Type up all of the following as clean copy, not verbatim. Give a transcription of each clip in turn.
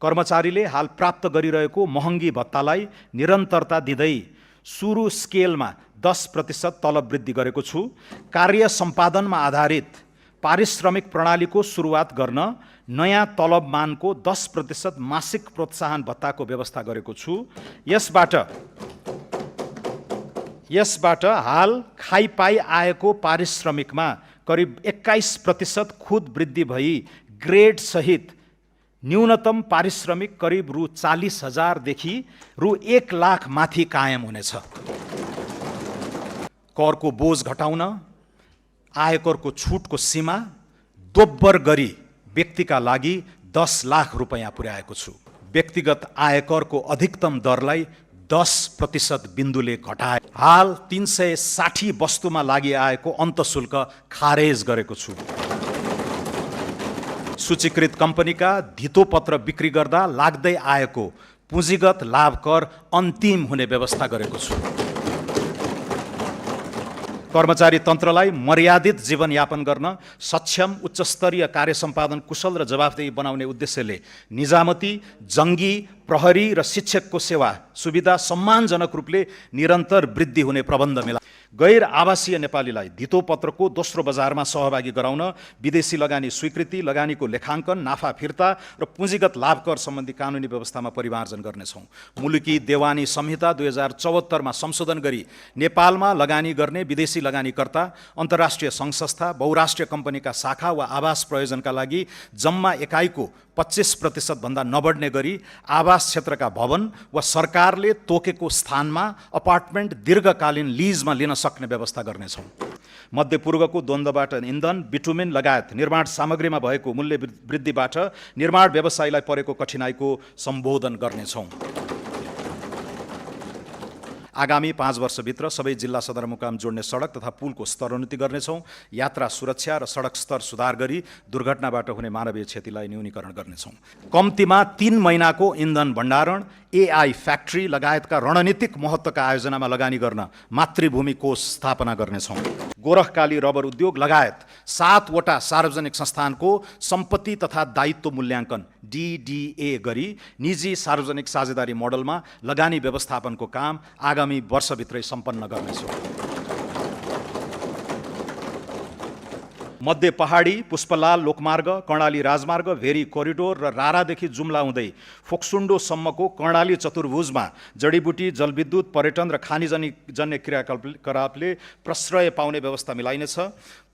कर्मचारीले हाल प्राप्त गरिरहेको महँगी भत्तालाई निरन्तरता दिँदै सुरु स्केलमा 10% तलब वृद्धि गरेको छु। कार्य सम्पादनमा आधारित पारिश्रमिक प्रणालीको सुरुवात गर्न नयाँ तलब मानको 10% मासिक प्रोत्साहन भत्ताको व्यवस्था गरेको छु। यसबाट हाल खाइपाई आएको पारिश्रमिकमा करिब 21% खुद वृद्धि भई ग्रेड सहित न्यूनतम पारिश्रमिक करिब रु 40,000 देखि रु 1 लाख माथि कायम हुनेछ। करको बोझ घटाउन आयकरको छुटको सीमा दोब्बर गरी व्यक्तिका लागि 10 लाख रुपैयाँ पुर्याएको छु। व्यक्तिगत आयकरको अधिकतम दरलाई 10% बिन्दुले घटाए। हाल 360 वस्तुमा लागि आएको अन्तशुल्क खारेज गरेको छु। सूचीकृत कम्पनीका धितोपत्र बिक्री गर्दा लाग्दै आएको पुँजीगत लाभ कर अन्तिम हुने व्यवस्था गरेको छु। कर्मचारी तन्त्रलाई मर्यादित जीवनयापन गर्न सक्षम उच्चस्तरीय कार्य सम्पादन कुशल र जवाफदेही बनाउने उद्देश्यले निजामती, जङ्गी, प्रहरी र शिक्षकको सेवा सुविधा सम्मानजनक रूपले निरन्तर वृद्धि हुने प्रबन्ध मिला। गैर आवासीय नेपालीलाई धितोपत्रको दोस्रो बजारमा सहभागी गराउन विदेशी लगानी स्वीकृति, लगानीको लेखाङ्कन, नाफा फिर्ता र पुँजीगत लाभ कर सम्बन्धी कानुनी व्यवस्थामा परिमार्जन गर्नेछौँ। मुलुकी देवानी संहिता 2074 संशोधन गरी नेपालमा लगानी गर्ने विदेशी लगानीकर्ता, अन्तर्राष्ट्रिय सङ्घ संस्था, बहुराष्ट्रिय कम्पनीका शाखा वा आवास प्रयोजनका लागि जम्मा एकाइको 25% भन्दा नबढ्ने गरी आवास क्षेत्रका भवन वा सरकारले तोकेको स्थानमा अपार्टमेन्ट दीर्घकालीन लिजमा लिन सक्ने व्यवस्था गर्नेछौँ। मध्यपूर्वको द्वन्द्वबाट इन्धन, बिटुमिन लगायत निर्माण सामग्रीमा भएको मूल्य वृद्धिबाट निर्माण व्यवसायीलाई परेको कठिनाइको सम्बोधन गर्नेछौँ। आगामी 5 वर्षभित्र सबै जिल्ला सदरमुकाम जोड्ने सडक तथा पुलको स्तरोन्नति गर्नेछौँ। यात्रा सुरक्षा र सडक स्तर सुधार गरी दुर्घटनाबाट हुने मानवीय क्षतिलाई न्यूनीकरण गर्नेछौँ। कम्तीमा 3 महिनाको इन्धन भण्डारण, एआई फ्याक्ट्री लगायतका रणनीतिक महत्त्वका आयोजनामा लगानी गर्न मातृभूमि कोष स्थापना गर्नेछौँ। गोरखकाली रबर उद्योग लगायत 7वटा सार्वजनिक संस्थानको सम्पत्ति तथा दायित्व मूल्याङ्कन DDA गरी निजी सार्वजनिक साझेदारी मोडलमा लगानी व्यवस्थापनको काम आगामी वर्षभित्रै सम्पन्न गर्नेछौँ। मध्य पहाडी, पुष्पलाल लोकमार्ग, कर्णाली राजमार्ग, भेरी कोरिडोर र रारादेखि जुम्ला हुँदै फोक्सुन्डोसम्मको कर्णाली चतुर्भुजमा जडीबुटी, जलविद्युत, पर्यटन र खानीजन्य क्रियाकलापले प्रश्रय पाउने व्यवस्था मिलाइनेछ।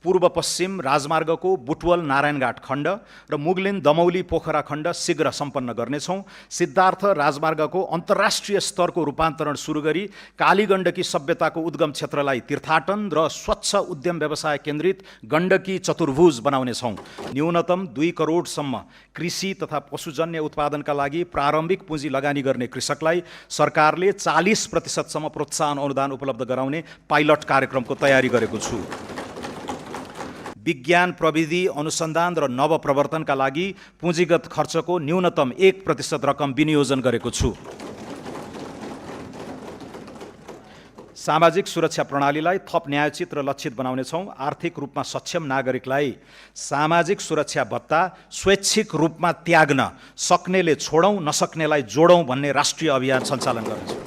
पूर्व पश्चिम राजमार्गको बुटवल नारायणघाट खण्ड र मुगलिन दमौली पोखरा खण्ड शीघ्र सम्पन्न गर्नेछौँ। सिद्धार्थ राजमार्गको अन्तर्राष्ट्रिय स्तरको रूपान्तरण सुरु गरी कालीगण्डकी सभ्यताको उद्गम क्षेत्रलाई तीर्थाटन र स्वच्छ उद्यम व्यवसाय केन्द्रित गण्डकी चतुर्भुज बनाउनेछौँ। न्यूनतम 2 करोडसम्म कृषि तथा पशुजन्य उत्पादनका लागि प्रारम्भिक पुँजी लगानी गर्ने कृषकलाई सरकारले 40% प्रोत्साहन अनुदान उपलब्ध गराउने पाइलट कार्यक्रमको तयारी गरेको छु। विज्ञान, प्रविधि, अनुसन्धान र नवप्रवर्तनका लागि पुँजीगत खर्चको न्यूनतम 1% रकम विनियोजन गरेको छु। सामाजिक सुरक्षा प्रणालीलाई थप न्यायोचित र लक्षित बनाउनेछौँ। आर्थिक रूपमा सक्षम नागरिकलाई सामाजिक सुरक्षा भत्ता स्वैच्छिक रूपमा त्याग्न सक्नेले छोडौँ, नसक्नेलाई जोडौँ भन्ने राष्ट्रिय अभियान सञ्चालन गर्नेछौँ।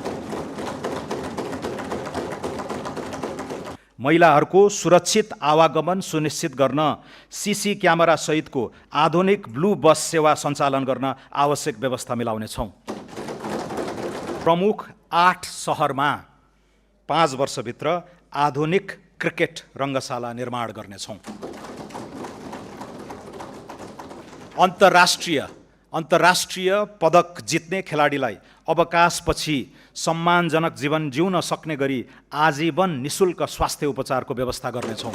महिलाहरूको सुरक्षित आवागमन सुनिश्चित गर्न सीसी क्यामेरा सहितको आधुनिक ब्लू बस सेवा सञ्चालन गर्न आवश्यक व्यवस्था मिलाउनेछौँ। प्रमुख 8 सहरमा 5 वर्षभित्र आधुनिक क्रिकेट रङ्गशाला निर्माण गर्नेछौँ। अन्तर्राष्ट्रिय पदक जित्ने खेलाडीलाई अवकाशपछि सम्मानजनक जीवन जिउन सक्ने गरी आजीवन निशुल्क स्वास्थ्य उपचारको व्यवस्था गर्नेछौँ।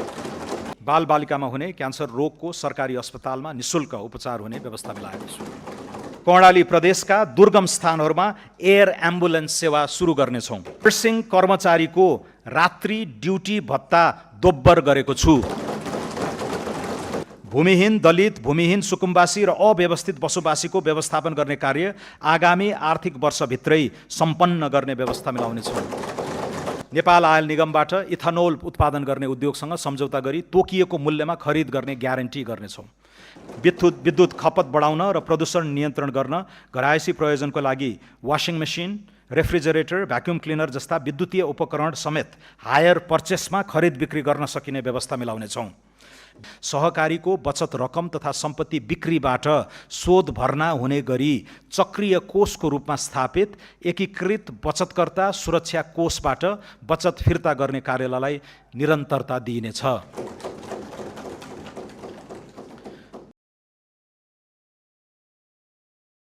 बालबालिकामा हुने क्यान्सर रोगको सरकारी अस्पतालमा निशुल्क उपचार हुने व्यवस्था मिलाएको छु। कर्णाली प्रदेशका दुर्गम स्थानहरूमा एयर एम्बुलेन्स सेवा सुरु गर्नेछौँ। नर्सिङ कर्मचारीको रात्रि ड्युटी भत्ता दोब्बर गरेको छु। भूमिहीन दलित, भूमिहीन सुकुम्बासी र अव्यवस्थित बसोबासीको व्यवस्थापन गर्ने कार्य आगामी आर्थिक वर्षभित्रै सम्पन्न गर्ने व्यवस्था मिलाउनेछौँ। नेपाल आयल निगमबाट इथानोल उत्पादन गर्ने उद्योगसँग सम्झौता गरी तोकिएको मूल्यमा खरिद गर्ने ग्यारेन्टी गर्नेछौँ। विद्युत खपत बढाउन र प्रदूषण नियन्त्रण गर्न घरायसी प्रयोजनको लागि washing machine, refrigerator, vacuum cleaner जस्ता विद्युतीय उपकरण समेत हायर पर्चेसमा खरिद बिक्री गर्न सकिने व्यवस्था मिलाउनेछौँ। सहकारीको बचत रकम तथा सम्पत्ति बिक्रीबाट शोध भर्ना हुने गरी चक्रीय कोषको रूपमा स्थापित एकीकृत बचतकर्ता सुरक्षा कोषबाट बचत फिर्ता गर्ने कार्यलाई निरन्तरता दिइनेछ।